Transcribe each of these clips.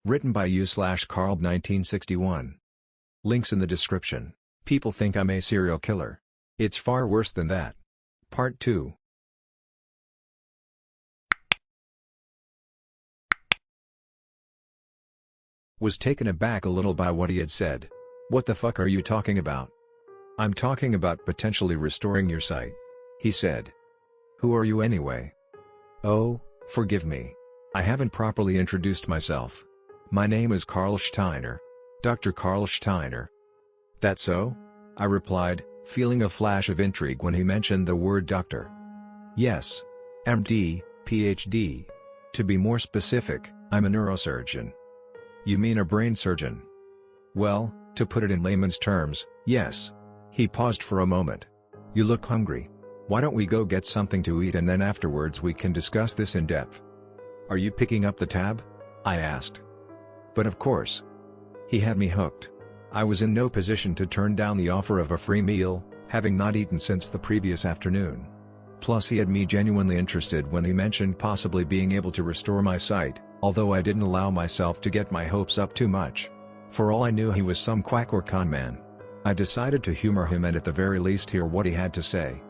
Written by u/Carl 1961. Links in the description. People think I'm a serial killer. It's far worse than that. Part 2. Was taken aback a little by what he had said. "What the fuck are you talking about?" "I'm talking about potentially restoring your sight," he said. "Who are you anyway?" "Oh, forgive me. I haven't properly introduced myself. My name is Carl Steiner. Dr. Carl Steiner." "That so?" I replied, feeling a flash of intrigue when he mentioned the word doctor. "Yes. MD, PhD. To be more specific, I'm a neurosurgeon." "You mean a brain surgeon?" "Well, to put it in layman's terms, yes." He paused for a moment. "You look hungry. Why don't we go get something to eat and then afterwards we can discuss this in depth?" "Are you picking up the tab?" I asked. But of course. He had me hooked. I was in no position to turn down the offer of a free meal, having not eaten since the previous afternoon. Plus he had me genuinely interested when he mentioned possibly being able to restore my sight, although I didn't allow myself to get my hopes up too much. For all I knew he was some quack or con man. I decided to humor him and at the very least hear what he had to say.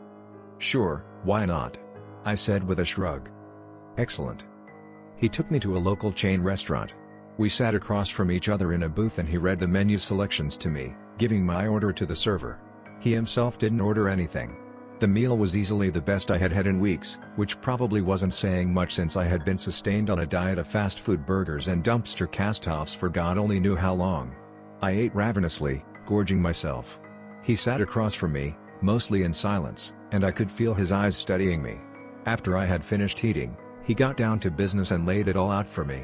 "Sure, why not?" I said with a shrug. "Excellent." He took me to a local chain restaurant. We sat across from each other in a booth and he read the menu selections to me, giving my order to the server. He himself didn't order anything. The meal was easily the best I had had in weeks, which probably wasn't saying much since I had been sustained on a diet of fast food burgers and dumpster cast-offs for God only knew how long. I ate ravenously, gorging myself. He sat across from me, mostly in silence, and I could feel his eyes studying me. After I had finished eating, he got down to business and laid it all out for me.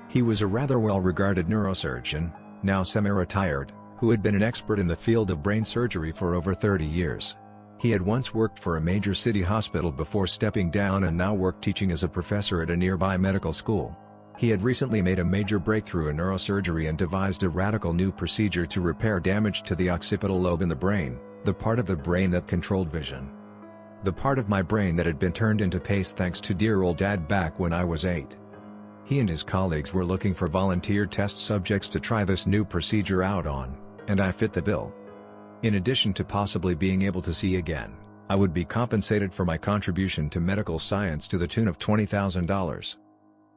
He was a rather well-regarded neurosurgeon, now semi-retired, who had been an expert in the field of brain surgery for over 30 years. He had once worked for a major city hospital before stepping down and now worked teaching as a professor at a nearby medical school. He had recently made a major breakthrough in neurosurgery and devised a radical new procedure to repair damage to the occipital lobe in the brain, the part of the brain that controlled vision. The part of my brain that had been turned into paste thanks to dear old Dad back when I was 8. He and his colleagues were looking for volunteer test subjects to try this new procedure out on, and I fit the bill. In addition to possibly being able to see again, I would be compensated for my contribution to medical science to the tune of $20,000.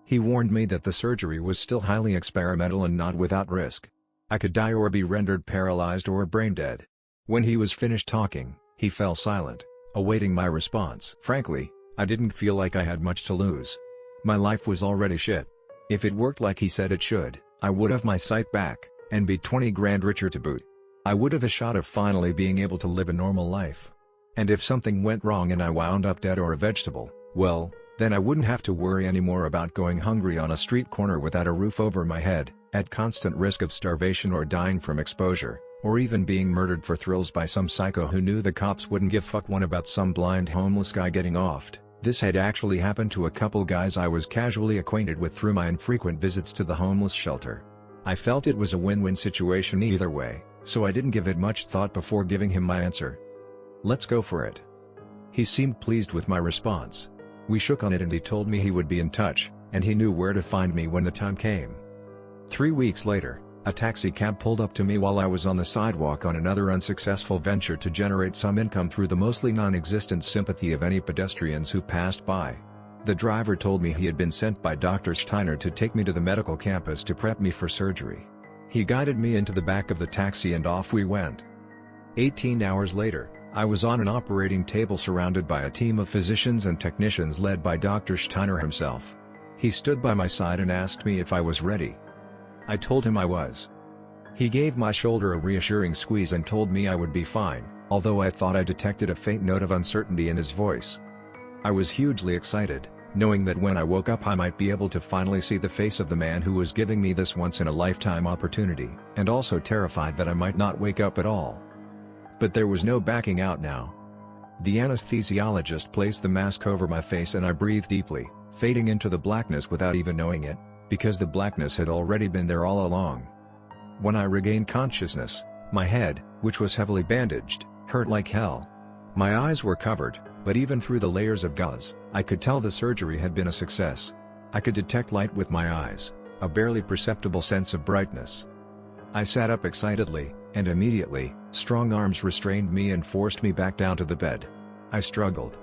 He warned me that the surgery was still highly experimental and not without risk. I could die or be rendered paralyzed or brain dead. When he was finished talking, he fell silent, awaiting my response. Frankly, I didn't feel like I had much to lose. My life was already shit. If it worked like he said it should, I would have my sight back, and be 20 grand richer to boot. I would have a shot of finally being able to live a normal life. And if something went wrong and I wound up dead or a vegetable, well, then I wouldn't have to worry anymore about going hungry on a street corner without a roof over my head, at constant risk of starvation or dying from exposure, or even being murdered for thrills by some psycho who knew the cops wouldn't give fuck one about some blind homeless guy getting offed. This had actually happened to a couple guys I was casually acquainted with through my infrequent visits to the homeless shelter. I felt it was a win-win situation either way, so I didn't give it much thought before giving him my answer. "Let's go for it." He seemed pleased with my response. We shook on it and he told me he would be in touch, and he knew where to find me when the time came. 3 weeks later, a taxi cab pulled up to me while I was on the sidewalk on another unsuccessful venture to generate some income through the mostly non-existent sympathy of any pedestrians who passed by. The driver told me he had been sent by Dr. Steiner to take me to the medical campus to prep me for surgery. He guided me into the back of the taxi and off we went. 18 hours later, I was on an operating table surrounded by a team of physicians and technicians led by Dr. Steiner himself. He stood by my side and asked me if I was ready. I told him I was. He gave my shoulder a reassuring squeeze and told me I would be fine, although I thought I detected a faint note of uncertainty in his voice. I was hugely excited, knowing that when I woke up I might be able to finally see the face of the man who was giving me this once-in-a-lifetime opportunity, and also terrified that I might not wake up at all. But there was no backing out now. The anesthesiologist placed the mask over my face and I breathed deeply, fading into the blackness without even knowing it, because the blackness had already been there all along. When I regained consciousness, my head, which was heavily bandaged, hurt like hell. My eyes were covered, but even through the layers of gauze, I could tell the surgery had been a success. I could detect light with my eyes, a barely perceptible sense of brightness. I sat up excitedly, and immediately, strong arms restrained me and forced me back down to the bed. I struggled.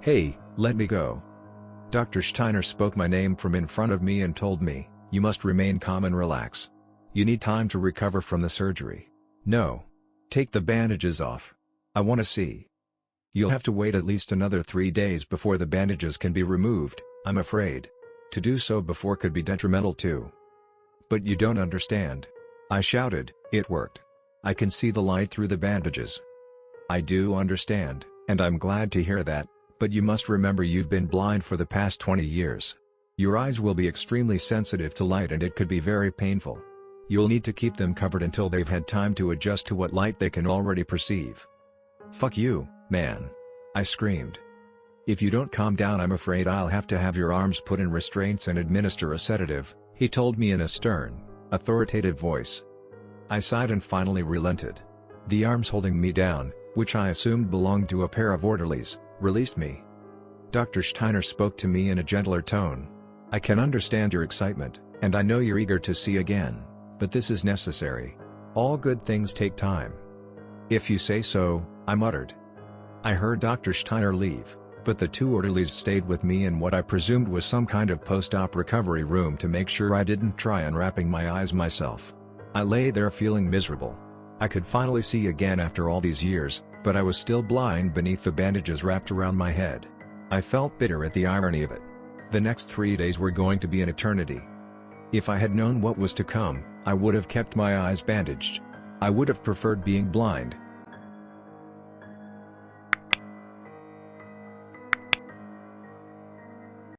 "Hey, let me go." Dr. Steiner spoke my name from in front of me and told me, "You must remain calm and relax. You need time to recover from the surgery. No. Take the bandages off. I want to see. You'll have to wait at least another 3 days before the bandages can be removed, I'm afraid. To do so before could be detrimental too." "But you don't understand," I shouted. "It worked. I can see the light through the bandages." "I do understand, and I'm glad to hear that, but you must remember you've been blind for the past 20 years. Your eyes will be extremely sensitive to light and it could be very painful. You'll need to keep them covered until they've had time to adjust to what light they can already perceive." "Fuck you, man," I screamed. "If you don't calm down, I'm afraid I'll have to have your arms put in restraints and administer a sedative," he told me in a stern, authoritative voice. I sighed and finally relented. The arms holding me down, which I assumed belonged to a pair of orderlies, released me. Dr. Steiner spoke to me in a gentler tone. "I can understand your excitement, and I know you're eager to see again, but this is necessary. All good things take time." "If you say so," I muttered. I heard Dr. Steiner leave, but the 2 orderlies stayed with me in what I presumed was some kind of post-op recovery room to make sure I didn't try unwrapping my eyes myself. I lay there feeling miserable. I could finally see again after all these years, but I was still blind beneath the bandages wrapped around my head. I felt bitter at the irony of it. The next 3 days were going to be an eternity. If I had known what was to come, I would have kept my eyes bandaged. I would have preferred being blind,